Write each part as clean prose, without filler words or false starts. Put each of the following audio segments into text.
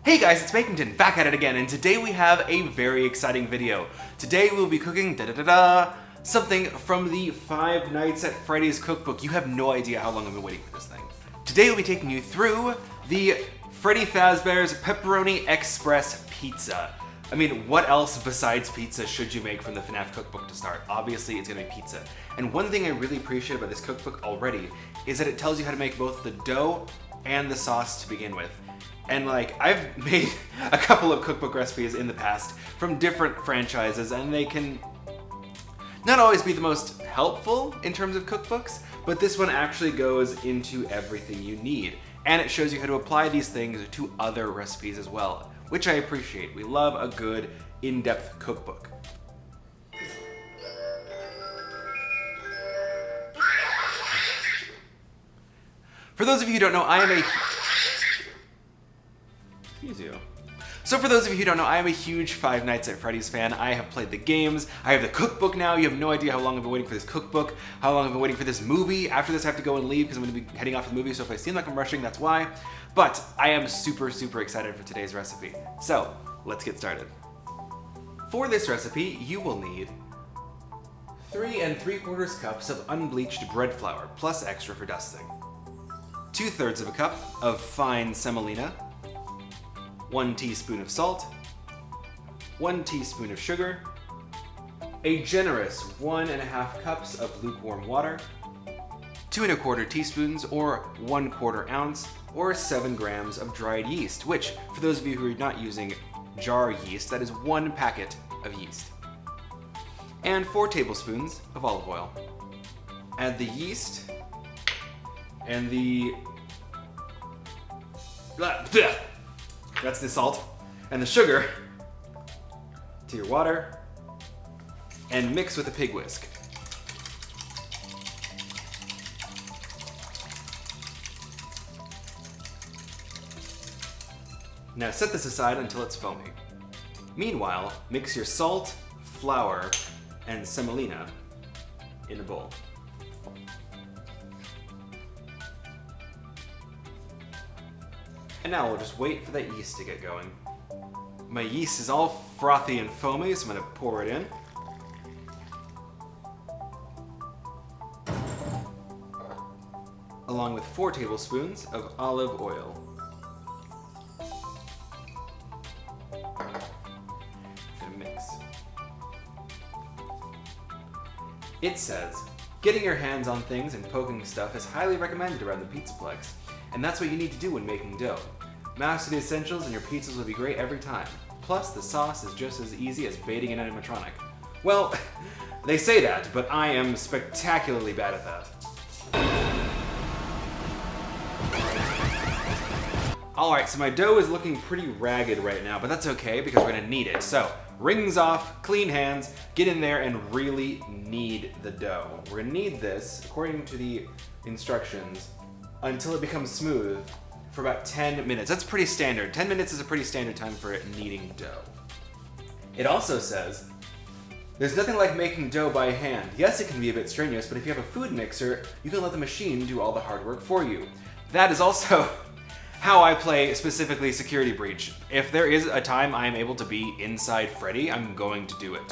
Hey guys, it's Bakington, back at it again, and today we have a very exciting video. Today we'll be cooking something from the Five Nights at Freddy's cookbook. You have no idea how long I've been waiting for this thing. Today we'll be taking you through the Freddy Fazbear's Pepperoni Express Pizza. I mean, what else besides pizza should you make from the FNAF cookbook to start? Obviously, it's gonna be pizza. And one thing I really appreciate about this cookbook already is that it tells you how to make both the dough and the sauce to begin with. And like, I've made a couple of cookbook recipes in the past from different franchises, and they can not always be the most helpful in terms of cookbooks, but this one actually goes into everything you need. And it shows you how to apply these things to other recipes as well, which I appreciate. We love a good, in-depth cookbook. For those of you who don't know, I am a huge Five Nights at Freddy's fan. I have played the games, I have the cookbook now. You have no idea how long I've been waiting for this cookbook, how long I've been waiting for this movie. After this I have to go and leave because I'm going to be heading off to the movie, so if I seem like I'm rushing, that's why. But I am super excited for today's recipe. So, let's get started. For this recipe, you will need 3 3/4 cups of unbleached bread flour, plus extra for dusting. 2/3 of a cup of fine semolina, 1 teaspoon of salt, 1 teaspoon of sugar, a generous 1½ cups of lukewarm water, 2 1/4 teaspoons or 1/4 ounce or 7 grams of dried yeast, which, for those of you who are not using jar yeast, that is 1 packet of yeast, and 4 tablespoons of olive oil. Add the yeast and that's the salt and the sugar to your water, and mix with a pig whisk. Now set this aside until it's foamy. Meanwhile, mix your salt, flour, and semolina in a bowl. And now we'll just wait for that yeast to get going. My yeast is all frothy and foamy, so I'm gonna pour it in. Along with 4 tablespoons of olive oil. And mix. It says, getting your hands on things and poking stuff is highly recommended around the Pizzaplex. And that's what you need to do when making dough. Master the essentials and your pizzas will be great every time. Plus, the sauce is just as easy as baiting an animatronic. Well, they say that, but I am spectacularly bad at that. Alright, so my dough is looking pretty ragged right now, but that's okay because we're gonna knead it. So, rings off, clean hands, get in there and really knead the dough. We're gonna knead this, according to the instructions, until it becomes smooth for about 10 minutes. That's pretty standard. 10 minutes is a pretty standard time for kneading dough. It also says, there's nothing like making dough by hand. Yes, it can be a bit strenuous, but if you have a food mixer, you can let the machine do all the hard work for you. That is also how I play specifically Security Breach. If there is a time I am able to be inside Freddy, I'm going to do it.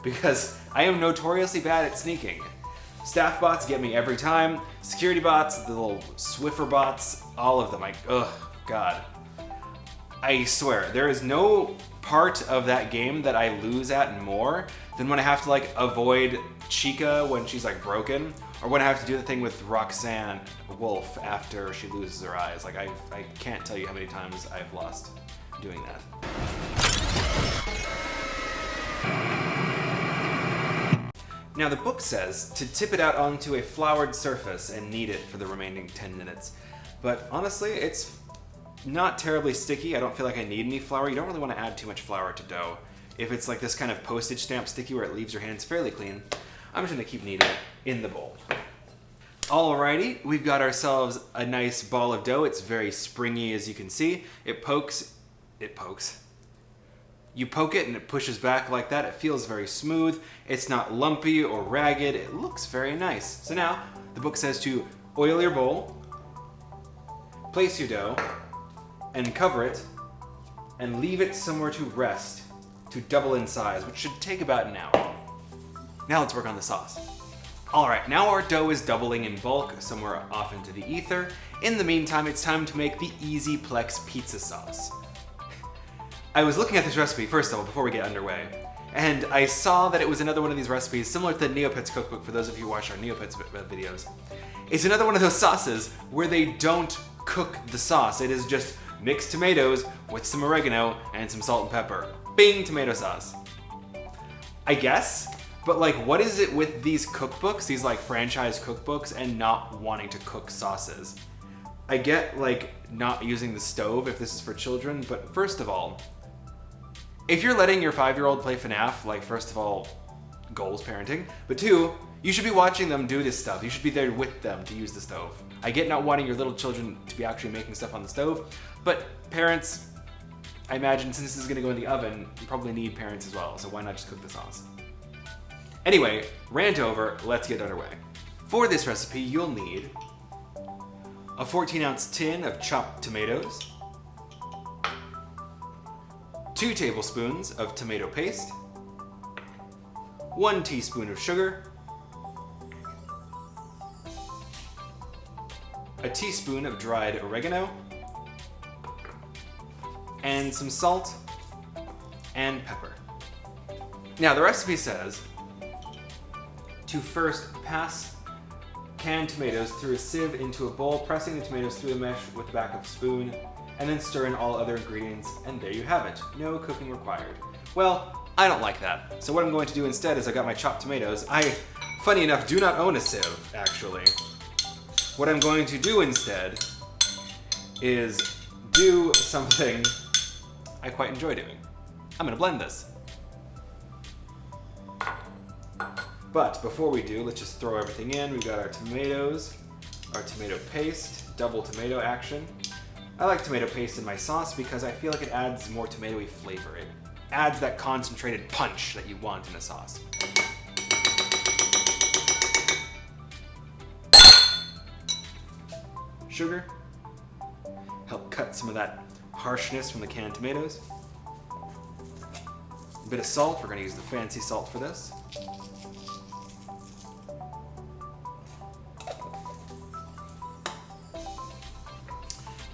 Because I am notoriously bad at sneaking. Staff bots get me every time. Security bots, the little Swiffer bots, all of them. Ugh, God. I swear, there is no part of that game that I lose at more than when I have to like avoid Chica when she's like broken, or when I have to do the thing with Roxanne Wolf after she loses her eyes. Like I can't tell you how many times I've lost doing that. Now the book says to tip it out onto a floured surface and knead it for the remaining 10 minutes. But honestly, it's not terribly sticky. I don't feel like I need any flour. You don't really want to add too much flour to dough. If it's like this kind of postage stamp sticky where it leaves your hands fairly clean, I'm just gonna keep kneading it in the bowl. Alrighty, we've got ourselves a nice ball of dough. It's very springy, as you can see. It pokes. You poke it and it pushes back like that. It feels very smooth. It's not lumpy or ragged. It looks very nice. So now the book says to oil your bowl, place your dough, and cover it, and leave it somewhere to rest to double in size, which should take about an hour. Now let's work on the sauce. All right, now our dough is doubling in bulk somewhere off into the ether. In the meantime, it's time to make the Easy Plex pizza sauce. I was looking at this recipe, first of all, before we get underway, and I saw that it was another one of these recipes similar to the Neopets cookbook, for those of you who watch our Neopets videos. It's another one of those sauces where they don't cook the sauce. It is just mixed tomatoes with some oregano and some salt and pepper. Bing, tomato sauce. I guess, but like, what is it with these cookbooks, these like franchise cookbooks, and not wanting to cook sauces? I get like not using the stove if this is for children, but first of all, if you're letting your 5-year-old play FNAF, like, first of all, goals parenting, but 2, you should be watching them do this stuff. You should be there with them to use the stove. I get not wanting your little children to be actually making stuff on the stove, but parents, I imagine since this is gonna go in the oven, you probably need parents as well, so why not just cook the sauce? Anyway, rant over, let's get underway. For this recipe, you'll need a 14-ounce tin of chopped tomatoes, 2 tablespoons of tomato paste, 1 teaspoon of sugar, a teaspoon of dried oregano, and some salt and pepper. Now the recipe says to first pass canned tomatoes through a sieve into a bowl, pressing the tomatoes through the mesh with the back of a spoon, and then stir in all other ingredients, and there you have it. No cooking required. Well, I don't like that. So what I'm going to do instead is I got my chopped tomatoes. I, funny enough, do not own a sieve, actually. What I'm going to do instead is do something I quite enjoy doing. I'm gonna blend this. But before we do, let's just throw everything in. We've got our tomatoes, our tomato paste, double tomato action. I like tomato paste in my sauce because I feel like it adds more tomatoey flavor. It adds that concentrated punch that you want in a sauce. Sugar, help cut some of that harshness from the canned tomatoes. A bit of salt, we're gonna use the fancy salt for this.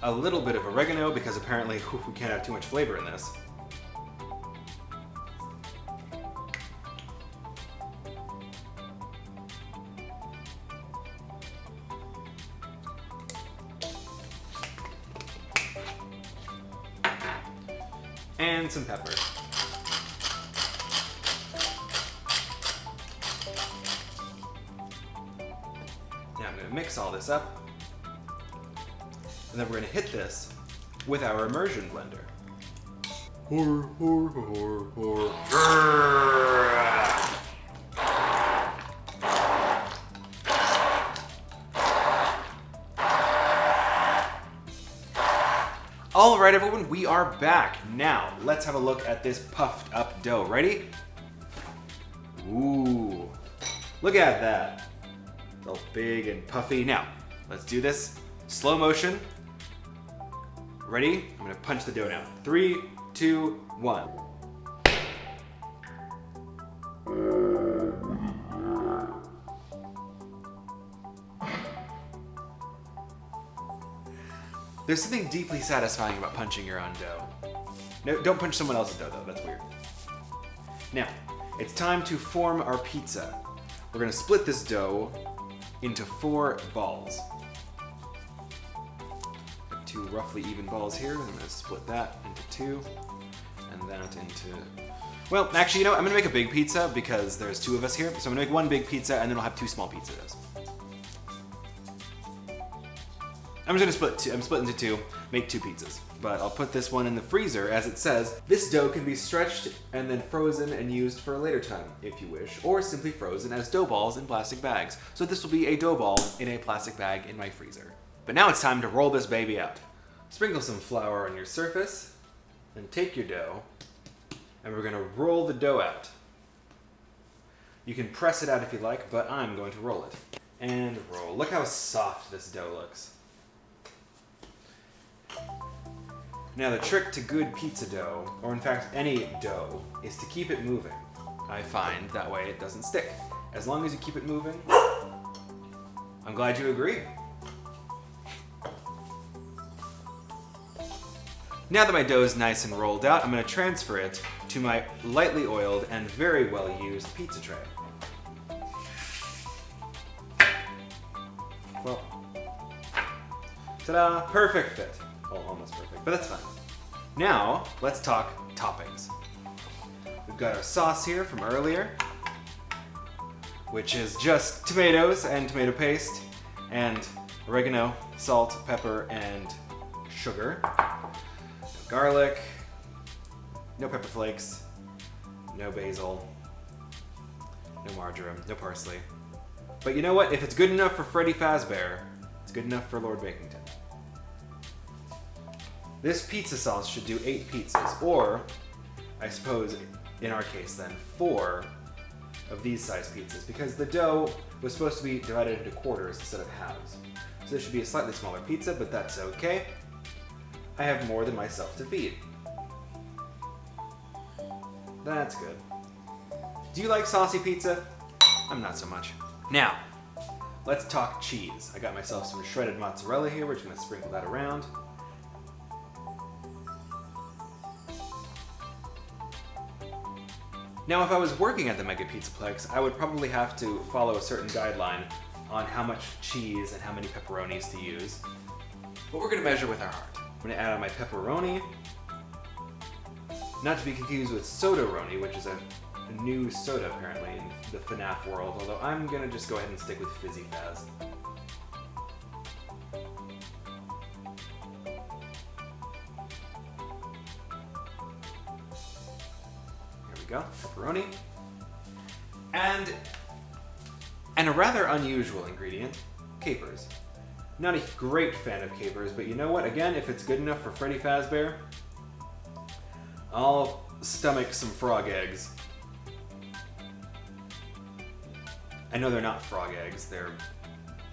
A little bit of oregano, because apparently we can't have too much flavor in this. And some pepper. Now I'm going to mix all this up. And then we're going to hit this with our immersion blender. All right, everyone, we are back. Now, let's have a look at this puffed up dough. Ready? Ooh, look at that. It's all big and puffy. Now, let's do this slow motion. Ready? I'm gonna punch the dough now. 3, 2, 1. There's something deeply satisfying about punching your own dough. No, don't punch someone else's dough though, that's weird. Now, it's time to form our pizza. We're gonna split this dough into 4 balls. 2 roughly even balls here. I'm gonna split that into 2, and that into... Well, actually, you know what? I'm gonna make a big pizza because there's 2 of us here. So I'm gonna make 1 big pizza, and then I'll have 2 small pizzas. I'm just gonna split into 2, make 2 pizzas. But I'll put this one in the freezer, as it says, this dough can be stretched and then frozen and used for a later time, if you wish, or simply frozen as dough balls in plastic bags. So this will be a dough ball in a plastic bag in my freezer. But now it's time to roll this baby out. Sprinkle some flour on your surface, and take your dough and we're gonna roll the dough out. You can press it out if you like, but I'm going to roll it. And roll. Look how soft this dough looks. Now the trick to good pizza dough, or in fact any dough, is to keep it moving. I find that way it doesn't stick. As long as you keep it moving, I'm glad you agree. Now that my dough is nice and rolled out, I'm going to transfer it to my lightly oiled and very well used pizza tray. Well, ta-da, perfect fit. Well, almost perfect, but that's fine. Now, let's talk toppings. We've got our sauce here from earlier, which is just tomatoes and tomato paste, and oregano, salt, pepper, and sugar. No garlic, no pepper flakes, no basil, no marjoram, no parsley. But you know what? If it's good enough for Freddy Fazbear, it's good enough for Lord Bakington. This pizza sauce should do 8 pizzas, or, I suppose, in our case then, 4 of these size pizzas, because the dough was supposed to be divided into quarters instead of halves. So this should be a slightly smaller pizza, but that's okay. I have more than myself to feed. That's good. Do you like saucy pizza? I'm not so much. Now, let's talk cheese. I got myself some shredded mozzarella here. We're just gonna sprinkle that around. Now, if I was working at the Mega Pizzaplex, I would probably have to follow a certain guideline on how much cheese and how many pepperonis to use. But we're gonna measure with our heart. I'm gonna add on my pepperoni. Not to be confused with Soda-roni, which is a new soda apparently in the FNAF world, although I'm gonna just go ahead and stick with Fizzy Faz. Go, pepperoni, and a rather unusual ingredient, capers. Not a great fan of capers, but you know what? Again, if it's good enough for Freddy Fazbear, I'll stomach some frog eggs. I know they're not frog eggs, they're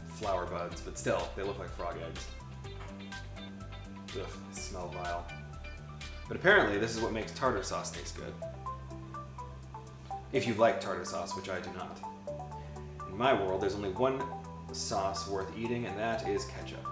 flower buds, but still, they look like frog eggs. Ugh, they smell vile. But apparently, this is what makes tartar sauce taste good. If you like tartar sauce, which I do not. In my world, there's only one sauce worth eating, and that is ketchup.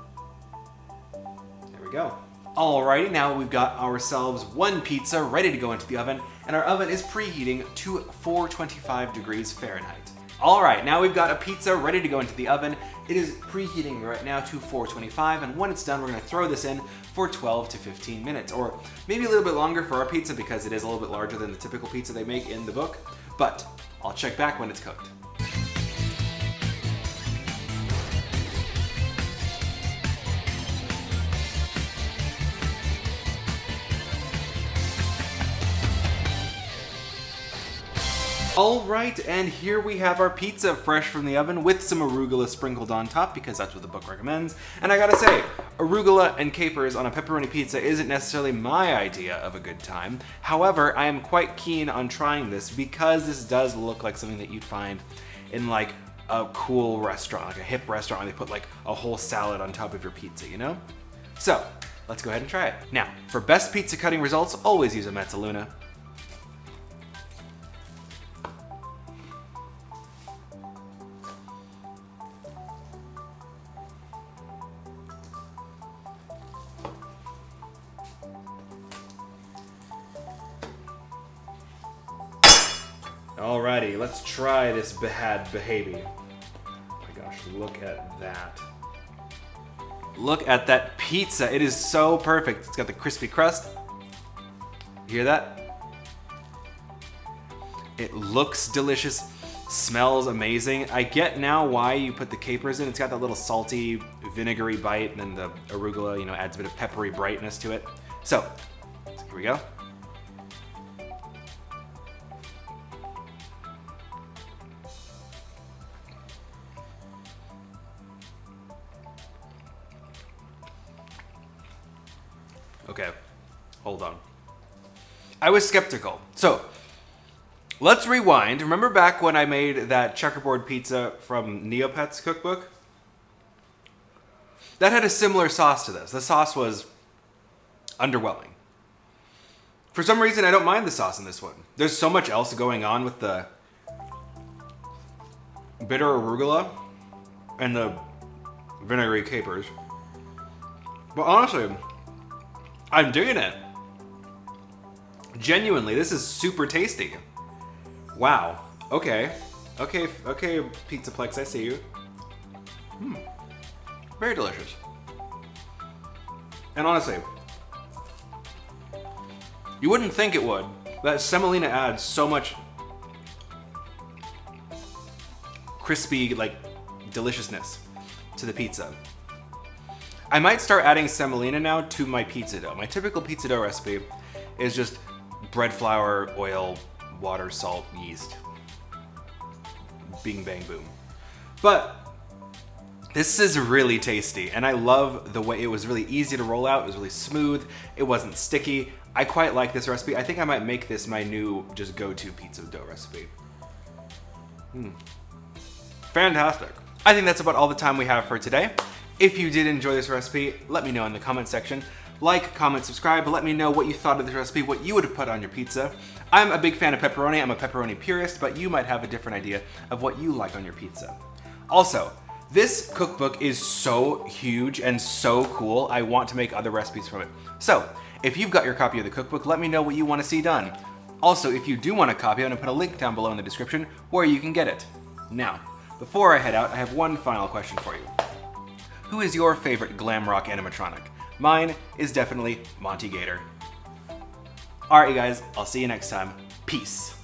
There we go. Alrighty, now we've got ourselves one pizza ready to go into the oven, and our oven is preheating to 425 degrees Fahrenheit. Alright, now we've got a pizza ready to go into the oven. It is preheating right now to 425, and when it's done, we're going to throw this in for 12 to 15 minutes, or maybe a little bit longer for our pizza because it is a little bit larger than the typical pizza they make in the book. But I'll check back when it's cooked. Alright, and here we have our pizza fresh from the oven with some arugula sprinkled on top because that's what the book recommends. And I gotta say, arugula and capers on a pepperoni pizza isn't necessarily my idea of a good time. However, I am quite keen on trying this because this does look like something that you'd find in like a cool restaurant, like a hip restaurant where they put like a whole salad on top of your pizza, you know? So, let's go ahead and try it. Now, for best pizza cutting results, always use a Mezzaluna. Alrighty, let's try this bad behavior. Oh my gosh, look at that. Look at that pizza. It is so perfect. It's got the crispy crust. You hear that? It looks delicious, smells amazing. I get now why you put the capers in. It's got that little salty, vinegary bite, and then the arugula, you know, adds a bit of peppery brightness to it. So, here we go. Okay, hold on. I was skeptical. So let's rewind. Remember back when I made that checkerboard pizza from Neopet's cookbook? That had a similar sauce to this. The sauce was underwhelming. For some reason, I don't mind the sauce in this one. There's so much else going on with the bitter arugula and the vinegary capers. But honestly, I'm digging it. Genuinely, this is super tasty. Wow. Okay, Pizzaplex, I see you. Very delicious. And honestly, you wouldn't think it would. That semolina adds so much crispy, like, deliciousness to the pizza. I might start adding semolina now to my pizza dough. My typical pizza dough recipe is just bread flour, oil, water, salt, yeast. Bing, bang, boom. But this is really tasty, and I love the way it was really easy to roll out. It was really smooth. It wasn't sticky. I quite like this recipe. I think I might make this my new just go-to pizza dough recipe. Fantastic. I think that's about all the time we have for today. If you did enjoy this recipe, let me know in the comment section. Like, comment, subscribe, let me know what you thought of this recipe, what you would have put on your pizza. I'm a big fan of pepperoni. I'm a pepperoni purist, but you might have a different idea of what you like on your pizza. Also, this cookbook is so huge and so cool, I want to make other recipes from it. So, if you've got your copy of the cookbook, let me know what you want to see done. Also, if you do want a copy, I'm going to put a link down below in the description where you can get it. Now, before I head out, I have one final question for you. Who is your favorite glam rock animatronic? Mine is definitely Monty Gator. Alright you guys, I'll see you next time. Peace.